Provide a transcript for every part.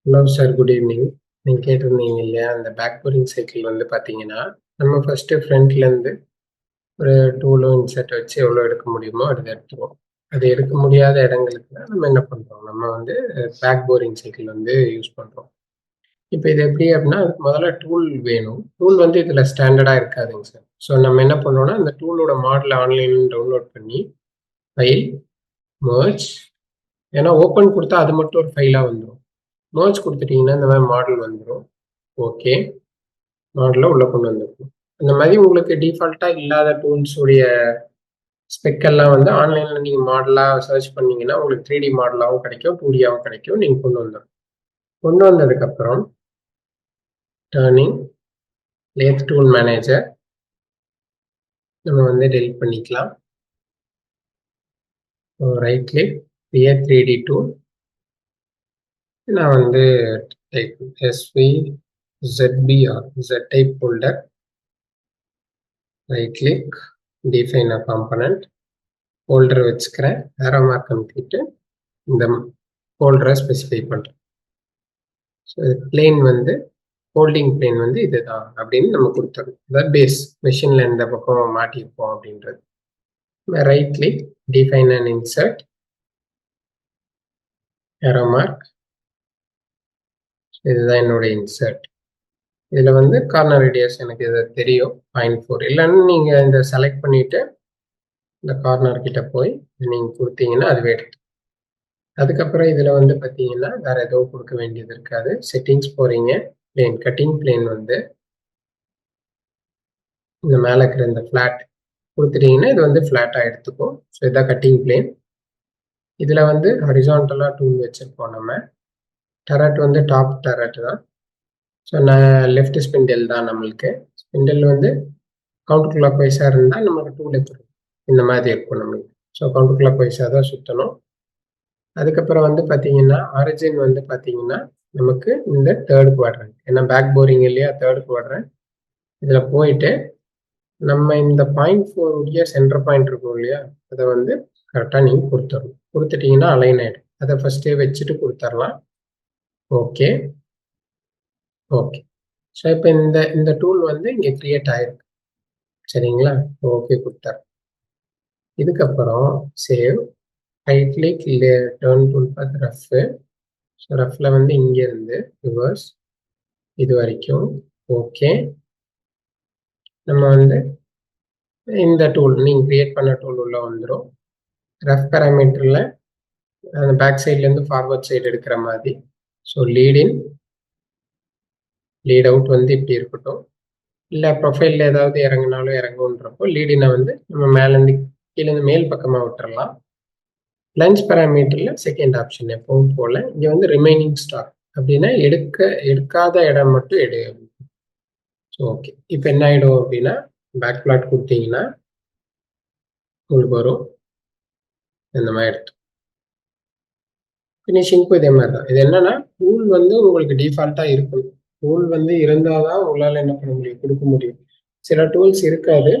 Hello sir, good evening. நீங்கள் கேட்டிருந்தீங்க இல்லையா, அந்த பேக் போரிங் சைக்கிள் வந்து பார்த்தீங்கன்னா, நம்ம ஃபஸ்ட்டு ஃப்ரண்ட்லேருந்து ஒரு டூலோ இன்செர்ட் வச்சு எவ்வளோ எடுக்க முடியுமோ அது எடுத்துருவோம். அது எடுக்க முடியாத இடங்களுக்கு தான் நம்ம என்ன பண்ணுறோம், நம்ம வந்து பேக் போரிங் சைக்கிள் வந்து யூஸ் பண்ணுறோம். இப்போ இது எப்படி அப்படின்னா, அதுக்கு முதல்ல டூல் வேணும். டூல் வந்து இதில் ஸ்டாண்டர்டாக இருக்காதுங்க சார். ஸோ நம்ம என்ன பண்ணுறோம்னா, அந்த டூலோட மாடலை ஆன்லைனில் டவுன்லோட் பண்ணி ஃபைல், மர்ஜ், ஏன்னா ஓப்பன் கொடுத்தா அது மட்டும் ஒரு ஃபைலாக வந்துடும். மர்ஜ் கொடுத்துட்டிங்கன்னா இந்த மாதிரி மாடல் வந்துடும். ஓகே, மாடலில் உள்ளே கொண்டு வந்துருக்கும். அந்த மாதிரி உங்களுக்கு டிஃபால்ட்டாக இல்லாத டூல்ஸுடைய ஸ்பெக்கெல்லாம் வந்து ஆன்லைனில் நீங்கள் மாடலாக சர்ச் பண்ணிங்கன்னா உங்களுக்கு 3D மாடலாகவும் கிடைக்கும், 2Dயாகவும் கிடைக்கும். நீங்கள் கொண்டு வந்துடும். கொண்டு வந்ததுக்கப்புறம் டர்னிங் லேத் டூல் மேனேஜர் நம்ம வந்து டெலிட் பண்ணிக்கலாம். Right click, create 3D tool. நான் வந்து type SVZBR Z-type folder. Right click, define அ காம்பனண்ட். ஃபோல்டர் வச்சுக்கிறேன். ஏரோ மார்க் அமுத்திட்டு இந்த ஃபோல்டரை ஸ்பெசிஃபை பண்ணுறேன். ஸோ பிளேன் வந்து ஹோல்டிங் பிளேன் வந்து இதுதான் அப்படின்னு நம்ம கொடுத்துருவோம். அதாவது பேஸ் மெஷினில் எந்த பக்கம் மாட்டியிருப்போம் அப்படின்றது. Right click, define and insert, arrow mark. இதுதான் என்னோட இன்சர்ட். இதில் வந்து கார்னர் ரேடியஸ் எனக்கு இது தெரியும் 0.4. இல்லைன்னு நீங்கள் இந்த செலக்ட் பண்ணிவிட்டு இந்த கார்னர் கிட்ட போய் நீங்கள் கொடுத்தீங்கன்னா அதுவே எடுத்து. அதுக்கப்புறம் இதில் வந்து பார்த்தீங்கன்னா வேறு எதுவும் கொடுக்க வேண்டியது இருக்காது. செட்டிங்ஸ் போகிறீங்க, பிளேன் கட்டிங் பிளேன் வந்து இந்த மேலே இருக்கிற இந்த ஃப்ளாட் கொடுத்துட்டீங்கன்னா இது வந்து ஃப்ளாட்டாக எடுத்துக்கும். ஸோ இதான் கட்டிங் பிளேன். இதில் வந்து ஹரிசான்டலாக டூல் வச்சுருப்போம் நம்ம. டரட் வந்து டாப் டரட் தான். ஸோ நான் லெஃப்ட் ஸ்பிண்டில் தான் நம்மளுக்கு. ஸ்பிண்டில் வந்து கவுண்டர் கிளாக் வைஸாக இருந்தால் நமக்கு டூல் எடுத்துரும். இந்த மாதிரி இருக்கும் நம்மளுக்கு. ஸோ கவுண்டர் கிளாக் வைஸாக தான் சுற்றணும். அதுக்கப்புறம் வந்து பார்த்தீங்கன்னா ஆரிஜின் வந்து பார்த்தீங்கன்னா நமக்கு இந்த தேர்ட் குவாட்ரண்ட், ஏன்னா பேக் போரிங் இல்லையா, தேர்ட் குவாட்ரண்ட். இதில் போயிட்டு நம்ம இந்த 0.4 உடைய சென்டர் பாயிண்ட் இருக்கும் இல்லையா, அதை வந்து கரெக்டாக நீங்கள் கொடுத்துடணும். கொடுத்துட்டீங்கன்னா அலைன் ஆகிடும். அதை ஃபஸ்ட்டே வச்சுட்டு கொடுத்துடலாம். Okay okay. ஸோ இப்போ இந்த டூல் வந்து இங்கே க்ரியேட் ஆகிருக்கு. சரிங்களா? ஓகே கொடுத்தாரு. இதுக்கப்புறம் save, right click, turn tool path rough. So ரஃப்பில் வந்து இங்கேருந்து ரிவர்ஸ் இது வரைக்கும். ஓகே, நம்ம வந்து இந்த டூல் நீங்கள் க்ரியேட் பண்ண டூல் உள்ள வந்துடும். ரஃப் பேராமீட்டரில் அந்த பேக் சைட்லேருந்து ஃபார்வர்ட் சைடு எடுக்கிற மாதிரி. ஸோ லீட் இன், லீட் அவுட் வந்து இப்படி இருக்கட்டும். இல்லை ப்ரொஃபைலில் ஏதாவது இறங்கினாலும் இறங்குன்றப்போ லீடினை வந்து நம்ம மேலேருந்து கீழேருந்து மேல் பக்கமாக விட்டுறலாம். லஞ்ச் பேராமீட்டரில் செகண்ட் ஆப்ஷன் எப்பவும் போல் இங்கே வந்து ரிமைனிங் ஸ்டாக் அப்படின்னா எடுக்காத இடம் மட்டும் எடு. ஸோ ஓகே, இப்போ என்ன ஆகிடும் அப்படின்னா பேக் பிளாட் கொடுத்தீங்கன்னா உங்களுக்கு வரும் இந்த மாதிரி எடுத்து. ஃபினிஷிங்க்கும் இதே மாதிரி தான். இது என்னன்னா டூல் வந்து உங்களுக்கு டிஃபால்ட்டாக இருக்கும். டூல் வந்து இருந்தால் தான் உங்களால் என்ன பண்ண முடியும், கொடுக்க முடியும். சில டூல்ஸ் இருக்காது.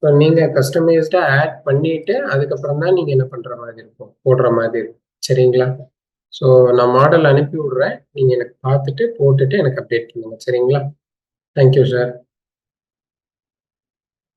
ஸோ நீங்கள் கஸ்டமைஸ்டாக ஆட் பண்ணிவிட்டு அதுக்கப்புறம் தான் நீங்கள் என்ன பண்ணுற மாதிரி இருக்கும், போடுற மாதிரி இருக்கும். சரிங்களா? ஸோ நான் மாடல் அனுப்பி விட்றேன். நீங்கள் எனக்கு பார்த்துட்டு போட்டுட்டு எனக்கு அப்டேட் பண்ணுங்கள். சரிங்களா? Thank you sir.